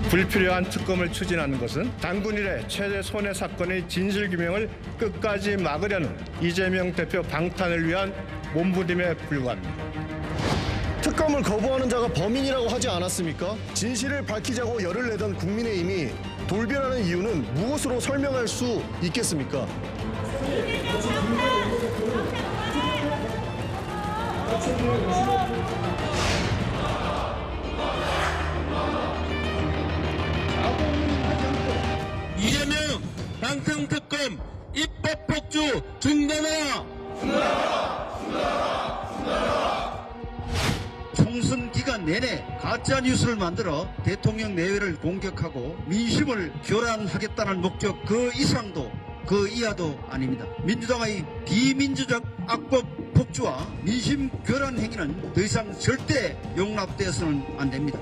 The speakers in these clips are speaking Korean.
불필요한 특검을 추진하는 것은 당군 이래 최대 손해 사건의 진실규명을 끝까지 막으려는 이재명 대표 방탄을 위한 몸부림에 불과합니다. 특검을 거부하는 자가 범인이라고 하지 않았습니까? 진실을 밝히자고 열을 내던 국민의힘이 돌변하는 이유는 무엇으로 설명할 수 있겠습니까? 이재명 방탄특검 입법 폭주 중단하라! 총선 기간 내내 가짜 뉴스를 만들어 대통령 내외를 공격하고 민심을 교란하겠다는 목적 그 이상도 그 이하도 아닙니다. 민주당의 비민주적 악법 폭주와 민심 교란 행위는 더 이상 절대 용납되어서는 안 됩니다.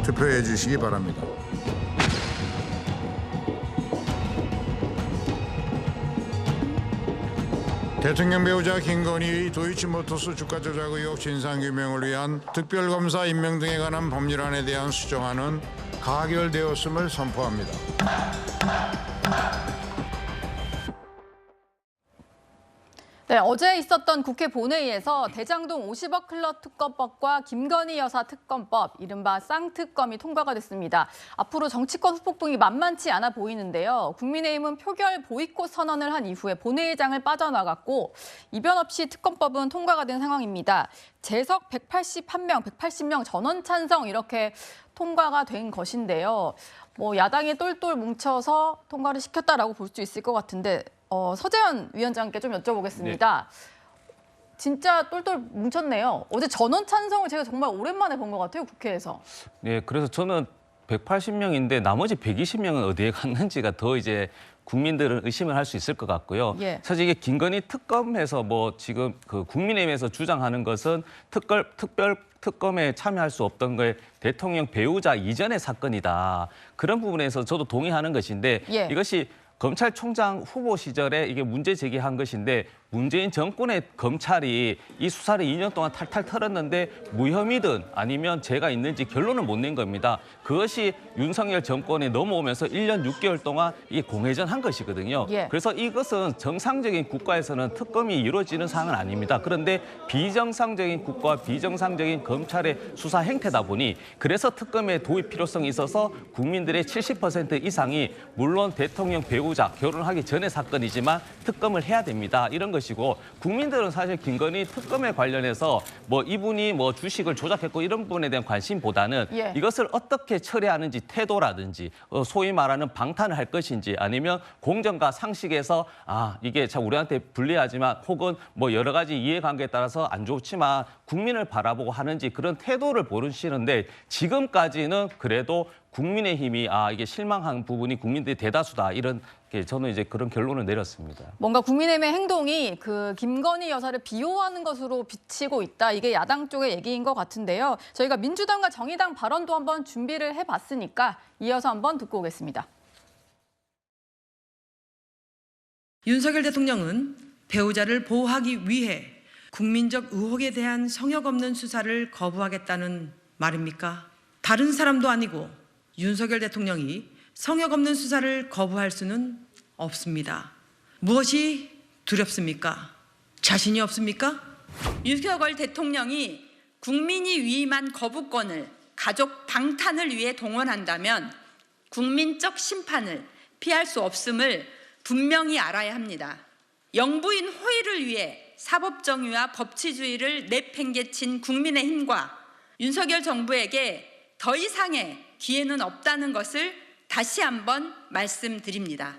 투표해 주시기 바랍니다. 대통령 배우자 김건희 도이치모터스 주가 조작 의혹 진상규명을 위한 특별검사 임명 등에 관한 법률안에 대한 수정안은 가결되었음을 선포합니다. 네, 어제 있었던 국회 본회의에서 대장동 50억 클럽 특검법과 김건희 여사 특검법, 이른바 쌍특검이 통과가 됐습니다. 앞으로 정치권 후폭풍이 만만치 않아 보이는데요. 국민의힘은 표결 보이콧 선언을 한 이후에 본회의장을 빠져나갔고 이변 없이 특검법은 통과가 된 상황입니다. 재석 181명, 180명 전원 찬성 이렇게 통과가 된 것인데요. 야당이 똘똘 뭉쳐서 통과를 시켰다라고 볼 수 있을 것 같은데 서재현 위원장께 좀 여쭤보겠습니다. 진짜 똘똘 뭉쳤네요. 어제 전원 찬성을 제가 정말 오랜만에 본 것 같아요, 국회에서. 네, 그래서 저는 180명인데 나머지 120명은 어디에 갔는지가 더 이제 국민들은 의심을 할 수 있을 것 같고요. 예. 사실 이게 김건희 특검에서 지금 그 국민의힘에서 주장하는 것은 특별 특검에 참여할 수 없던 걸 대통령 배우자 이전의 사건이다. 그런 부분에서 저도 동의하는 것인데 예. 이것이 검찰총장 후보 시절에 이게 문제 제기한 것인데 문재인 정권의 검찰이 이 수사를 2년 동안 탈탈 털었는데 무혐의든 아니면 죄가 있는지 결론을 못 낸 겁니다. 그것이 윤석열 정권에 넘어오면서 1년 6개월 동안 이게 공회전한 것이거든요. 예. 그래서 이것은 정상적인 국가에서는 특검이 이루어지는 사항은 아닙니다. 그런데 비정상적인 국가와 비정상적인 검찰의 수사 행태다 보니 그래서 특검의 도입 필요성이 있어서 국민들의 70% 이상이 물론 대통령 배우자 결혼하기 전의 사건이지만 특검을 해야 됩니다. 이런 것이고 국민들은 사실 김건희 특검에 관련해서 이분이 주식을 조작했고 이런 부분에 대한 관심보다는 예. 이것을 어떻게 처리하는지 태도라든지 소위 말하는 방탄을 할 것인지 아니면 공정과 상식에서 이게 참 우리한테 불리하지만 혹은 여러 가지 이해관계에 따라서 안 좋지만 국민을 바라보고 하는지 그런 태도를 보시는데 지금까지는 그래도 국민의힘이 이게 실망한 부분이 국민들이 대다수다 이런 저는 이제 그런 결론을 내렸습니다. 뭔가 국민의힘의 행동이 그 김건희 여사를 비호하는 것으로 비치고 있다. 이게 야당 쪽의 얘기인 것 같은데요. 저희가 민주당과 정의당 발언도 한번 준비를 해봤으니까 이어서 한번 듣고 오겠습니다. 윤석열 대통령은 배우자를 보호하기 위해 국민적 의혹에 대한 성역 없는 수사를 거부하겠다는 말입니까? 다른 사람도 아니고 윤석열 대통령이 성역 없는 수사를 거부할 수는 없습니다. 무엇이 두렵습니까? 자신이 없습니까? 윤석열 대통령이 국민이 위임한 거부권을 가족 방탄을 위해 동원한다면 국민적 심판을 피할 수 없음을 분명히 알아야 합니다. 영부인 호의를 위해 사법정의와 법치주의를 내팽개친 국민의힘과 윤석열 정부에게 더 이상의 기회는 없다는 것을 다시 한번 말씀드립니다.